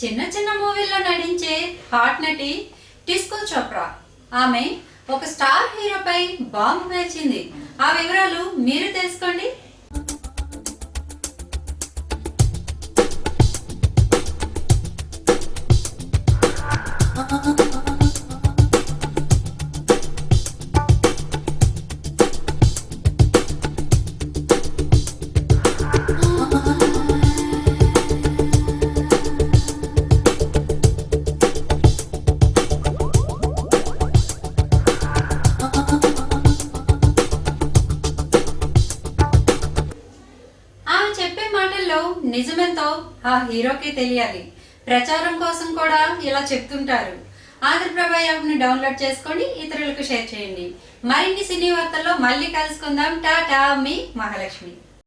చిన్న చిన్న మూవీల్లో నటించే హాట్ నటి టిస్కో చోప్రా. ఆమె ఒక స్టార్ హీరోపై బాంబు పేల్చింది. ఆ వివరాలు మీరు తెలుసుకోండి. ఆమె చెప్పే మాటల్లో నిజమెంతో ఆ హీరోకి తెలియాలి. ప్రచారం కోసం కూడా ఇలా చెప్తుంటారు. ఆంధ్రప్రభ యాప్ను డౌన్లోడ్ చేసుకొని ఇతరులకు షేర్ చేయండి. మరిన్ని సినీ వార్తల్లో మళ్ళీ కలుసుకుందాం. టాటా, మీ మహాలక్ష్మి.